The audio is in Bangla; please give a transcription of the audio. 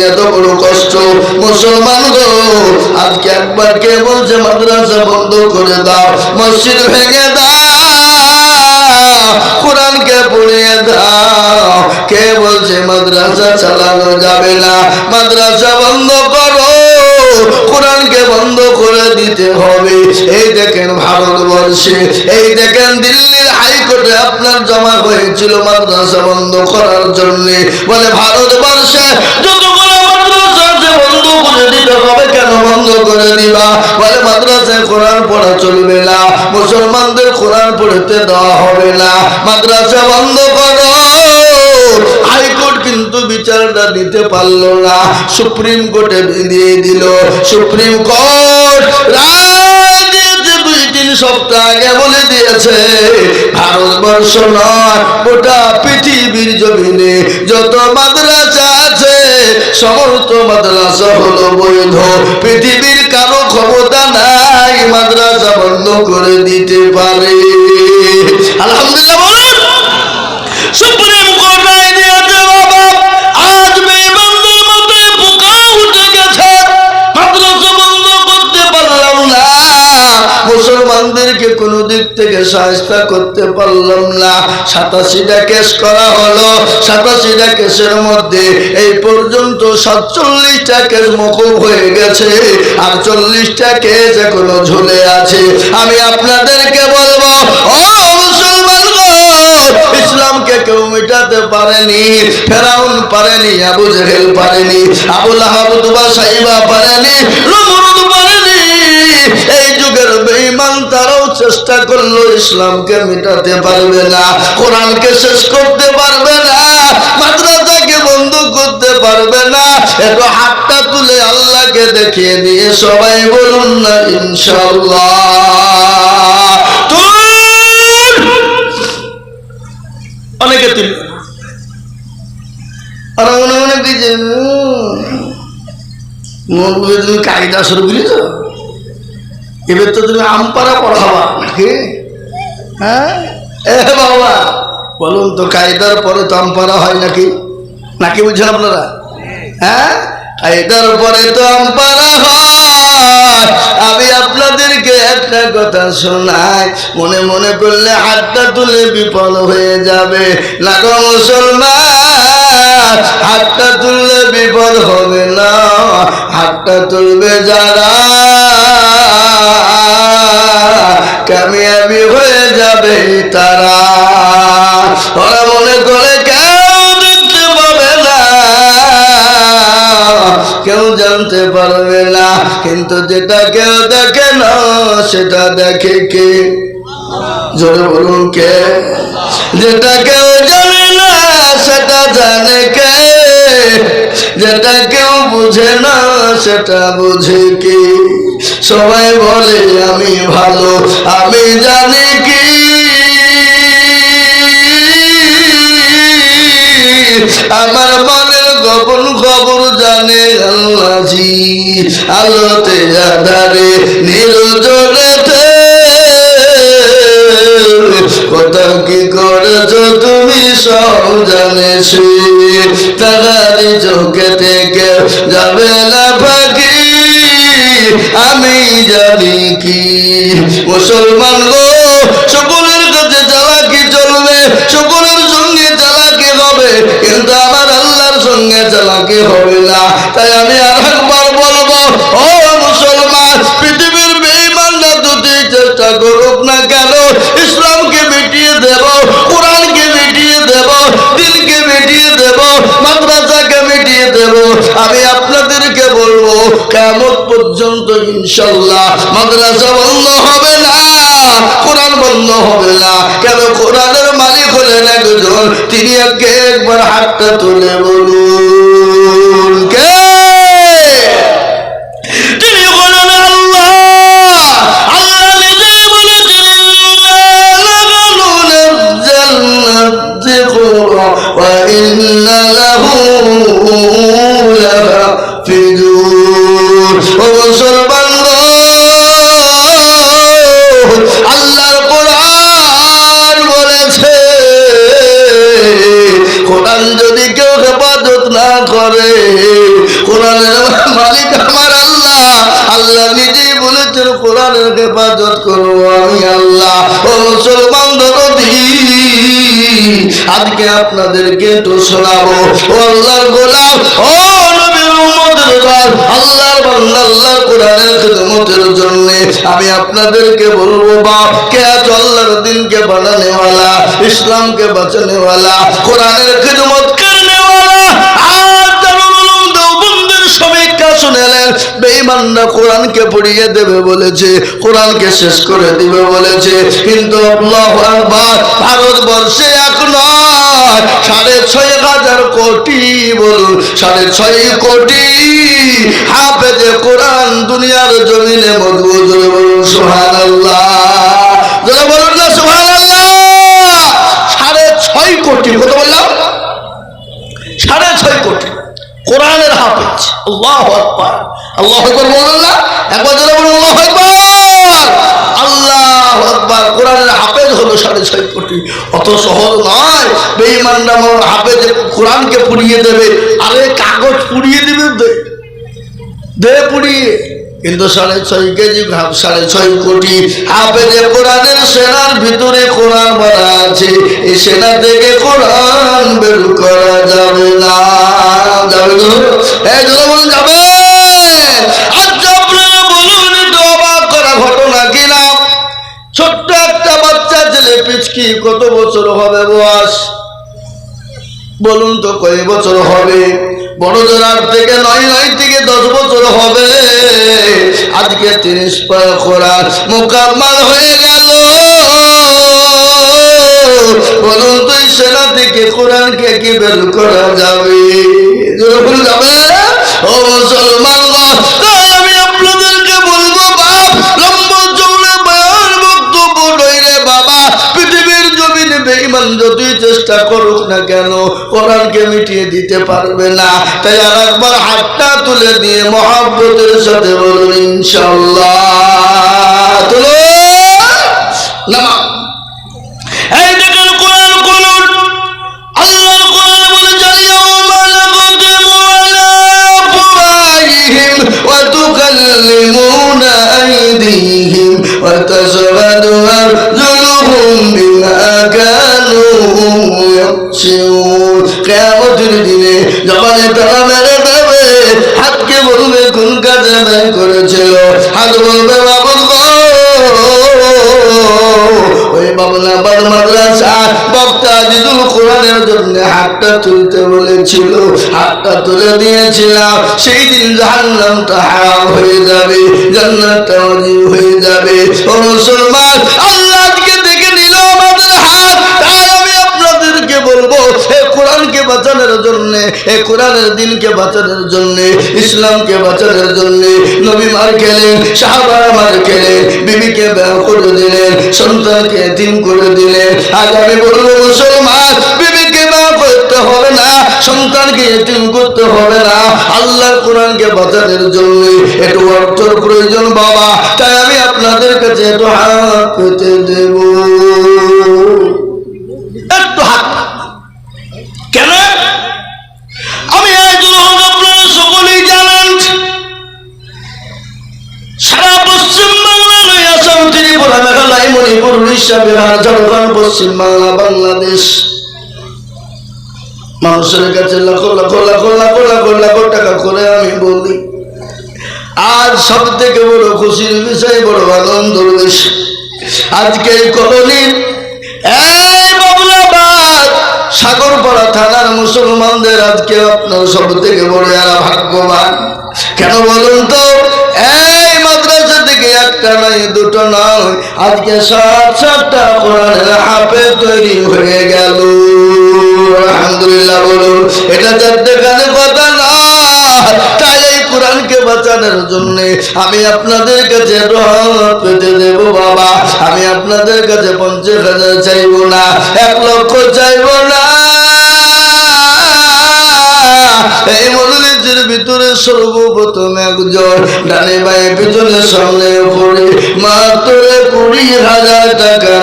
এত বড় কষ্ট। মুসলমান গো, আজকে একবার কে বলছে মাদ্রাসা বন্ধ করে দাও, মসজিদ ভেঙে দাও, কোরআনকে পড়িয়ে দাও? কে বলছে মাদ্রাসা চালানো যাবে না? মাদ্রাসা বন্ধ করো, কোরআনকে বন্ধ করে দিতে হবে। এই দেখেন ভারতবর্ষে, এই দেখেন দিল্লির হাইকোর্টে আপনার জমা হয়েছিল মাদ্রাসা বন্ধ করার জন্য। বলে ভারতবর্ষে যতগুলো মাদ্রাসা আছে বন্ধ করে দিতে হবে। কেন বন্ধ করে দিবা? বলে মাদ্রাসায় কোরআন পড়া চলবে না, মুসলমানদের কোরআন পড়তে দেওয়া হবে না, মাদ্রাসা বন্ধ করো। হাইকোর্ট কিন্তু বিচারটা দিতে পারলো না, সুপ্রিম কোর্টে দিয়ে দিল। সুপ্রিম কোর্ট রায় দিয়েছে 2-3 সপ্তাহ আগে, বলে দিয়েছে ভারতবর্ষ নয় গোটা পৃথিবীর জমিনে যত মাদ্রাসা আছে সমস্ত মাদ্রাসা হলো বৈধ। পৃথিবীর কারো ক্ষমতা নাই মাদ্রাসা বন্ধ করে দিতে পারে। আলহামদুলিল্লাহ বলেন। সুপ্রিম কোর্ট রায় দিয়েছে বাবা, আজ বেঈমানদের মাথায় পোকা উঠে গেছে, মাদ্রাসা বন্ধ করতে পারলাম না, মুসলমানদেরকে কোন দিক থেকে সাহায্য করতে পারলাম না। 87টা কেস করা হলো, 87টা কেসের মধ্যে এই পর্যন্ত 47টা কেস মকুব হয়ে গেছে, আর 40টা কেস এখনো ঝুলে আছে। আমি আপনাদেরকে বলবো, ও মুসলমান গো, ইসলামকে কেউ মেটাতে পারেনি, ফেরাউন পারেনি, আবু জেহেল পারেনি, আবু লাহাব উতবা সাইবা পারেনি, নমরুদ পারেনি। এই যুগের বেঈমান তারাও চেষ্টা করলো, ইসলামকে মেটাতে পারবে না, কোরআনকে শেষ করতে পারবে না, মাদ্রাসাকে বন্ধ করতে পারবে না। একটু হাতটা তুলে আল্লাহকে দেখিয়ে দিয়ে সবাই বলুন না ইনশাআল্লাহ। অনেকে তুল আর অনেক দিয়েছে তুমি কায়দা শুরু করেছ, এবার তো তুমি আমপারা পড়াবা নাকি? হ্যাঁ বাবা বলুন তো, কায়দার পরে তো আমপারা হয় নাকি? নাকি বুঝছেন আপনারা? হ্যাঁ, কায়দার পরে তো আমপারা হয়। আমি আপনাদেরকে একটা কথা শোনাই, মনে মনে করলে হাতটা তুলে বিফল হয়ে যাবে না গো মুসলমান, হাতটা তুললে বিফল হবে না, হাতটা তুলবে যারা কামিয়াবি হয়ে যাবে তারা। ওরা মনে করে কেউ দেখতে পাবে না, কেউ জানতে পারবে না, কিন্তু যেটা কেউ দেখে না সেটা দেখে কে? জোরে বলুন কে? যেটা কেউ জানে না সেটা জানে কে? যেটা কেউ বুঝে না সেটা বুঝে কি? সবাই বলে আমি ভালো, আমি জানি কি আমার মনের গোপন খবর জানে আল্লাহজি। আলোতে আধারে নির্জনেতে কোথাও কি করেছো তুমি সব জানে সে, তারারি চোখে থেকে যাবে না ফাঁকি, আমি জানি কি। মুসলমান গো, সকলের কাছে চালাকি চলবে, সকলের সঙ্গে চালাকি হবে, কিন্তু আমার আল্লাহর সঙ্গে চালাকি হবে না। তাই আমি আর একবার বলবো, ও মুসলমান, পৃথিবীর বেঈমানরা যদি চেষ্টা করুক না কেন, ইসলামকে মিটিয়ে দেব, কোরআনকে মিটিয়ে দেব, দিনকে মিটিয়ে দেব, মাদ্রাসাকে মিটিয়ে দেব। আমি আপনাদেরকে বলবো, কিয়ামত পর্যন্ত ইনশাআল্লাহ মাদ্রাসা বন্ধ হবে না, কোরআন বন্ধ হবে না। কেন? কোরআনের মালিক হলেন একজন, তিনি একবার হাতটা তুলে বলুন কে? তিনি বলেন আল্লাহ। আল্লাহ নিজে বলেছেন, ওয়া ইন্না লাহু লাহাফিজুন। ও মুসলমান গো, আল্লাহর কোরআন বলেছে, কোরআন যদি কেউ হেফাজত না বলেছেন কোরআনের হেফাজত করবো আমি আল্লাহ। ও মুসলমান দরদি, আজকে আপনাদেরকে একটু শোনাবো ও আল্লাহর গোলাম, ও নবীর উম্মতের দল, আল্লাহর বান্দা, আল্লাহর কোরআনের খিদমতের জন্য আমি আপনাদেরকে বলবো, বাপ কে আছো আল্লাহর দিনকে বানানে वाला, ইসলামকে বাঁচানে वाला, কোরআনের খিদমত করনে वाला। আর দারুল উলুম দেওবন্দের সমীক্ষা শুনেলেন, বেঈমানরা কোরআনকে পড়িয়ে দেবে বলেছে, কোরআনকে শেষ করে দিবে বলেছে, কিন্তু আল্লাহু আকবার, ভারতবর্ষে এক নয় 6,500 কোটি, বলুন 6.5 কোটি হাফেজে কোরআন দুনিয়ার জমিনে মজবুত, বলুন সুবহানাল্লাহ, যারা বলুন না সুবহানাল্লাহ। 6.5 কোটি, কত বললাম? 6.5 কোটি কোরআনের হাফেজ। আল্লাহু আকবার, আল্লাহু আকবার বলুন না, একবার যারা বলুন আল্লাহু আকবার, আল্লাহু আকবার। কোরআনের হাফেজ হলো 6.5 কোটি। অত সহজ নয় বেঈমানরা হাফেজ কোরআনকে পুড়িয়ে দেবে। আরে কাগজ পুড়িয়ে দিবে, দে পুড়িয়ে, কিন্তু 6.5 কেজি 6.5 কোটি হাফেজে কোরআনের সেনার ভিতরে কোরআন ভরা আছে। এই সেনা থেকে কোরআন বের করা যাবে না, যাবে না, এই বলুন যাবে। আচ্ছা আপনারা বলুন, এটা অবাক করা ঘটনা কিনা? ছোট্ট একটা বাচ্চা ছেলে পিচকি, কত বছর হবে বয়স বলুন তো, কয় বছর হবে? বড়দের 8 থেকে 9 থেকে 10 বছর হবে। আজকে 30 পারা কোরআন মুকাম্মাল হয়ে গেল। বলুন তো এই সেনা থেকে কোরআনকে কি বের করা যাবে? যাবে? ও মুসলমান, আমি আপনাদেরকে বলবো, বাপ লম্বা চৌড়া বয়ান বক্তব্য নয় রে বাবা। পৃথিবীর জমিনে বেঈমান যতই চেষ্টা করুক না কেন, কোরআনকে মিটিয়ে দিতে পারবে না। তাই আর একবার হাতটা তুলে দিয়ে মহব্বতের সাথে বলুন ইনশাআল্লাহ। তুলো না, এই দেখেন কোরআন খুলুন, আল্লাহর কোরআন বলে ইয়াউমা নাখতিমু আলা আফওয়াহিহিম ওয়া তুকাল্লিমুনা আইদিহিম ওয়া তাশহাদু আরজুলুহুম বিমা কানু ইয়াকসিবুন। কিয়ামতের দিনে জবানে তালা মেরে দেবে, হাতকে বলবে কোন কাজে ব্যয় করেছিল, হাত বলবে বাবুল গো, ওই বাবুলাবাদ মাদ্রাসা বক্তা আজিজুল কোরআনের জন্য হাতটা তুলতে বলেছিল, হাতটা তুলে দিয়েছিলাম। সেই দিন জাহান্নামটা হারাম হয়ে যাবে, জান্নাতটা ওয়াজিব হয়ে যাবে। ও মুসলমান, আল্লাহ আজকে দেখে নিল আমাদের হাত। তাই আমি আপনাদেরকে বলবো, এই কোরআনকে বাঁচানোর জন্য, এই কোরআনের দিনকে বাঁচানোর জন্য, ইসলামকে বাঁচানোর জন্য নবী মার খেলেন, সাহাবারা মার খেলেন, বিবিকে ব্যয় করে দিলেন, সন্তানকে এতিম করে দিলেন। আজ আমি বলবো মুসলমান, বিবিকে ব্যয় করতে হবে না, সন্তানকে এতিম করতে হবে না, আল্লাহর কোরআনকে বাঁচানোর জন্য একটু অর্থের প্রয়োজন বাবা। তাই আমি আপনাদের কাছে একটু হাত পেতে দেব, একটু হাত। কেন? আমি আপনারা সকলেই জানেন, সারা পশ্চিম বাংলা, আসাম, ত্রিপুরা, মেঘালয়, মণিপুর, উড়িষ্যা, বিহার, ঝাড়খণ্ড, পশ্চিম বাংলা, বাংলাদেশ, মানুষের কাছে লাখো লাখো লাখো লাখো লাখো লাখো টাকা করে আমি বলি, আজ সব থেকে বড় খুশির বিষয়, বড় আনন্দের বিষয়, আজকে এই কলোনির এই বাবুলাবাদ সাগরপাড়া থানার মুসলমানদের আজকে আপনার সব থেকে বড় এরা ভাগ্যবান। কেন বলুন তো? এই মাদ্রাসা থেকে একটা নয়, দুটো নয়, আজকে 7-7টা কোরআনের হাফেজ তৈরি হয়ে গেল। আলহামদুলিল্লাহ বলুন, এটা চারটে কানে কথা না। তাই এই কোরআনকে বাঁচানোর জন্য আমি আপনাদের কাছে হাত পেতে দেব বাবা। আমি আপনাদের কাছে 50,000 চাইব না, 1 লক্ষ চাইব না। এই মজলিসের ভিতরে সর্বপ্রথম একজন ডানে বাঁয়ে পিছনে সামনে উপরে মাত্র 20,000 টাকা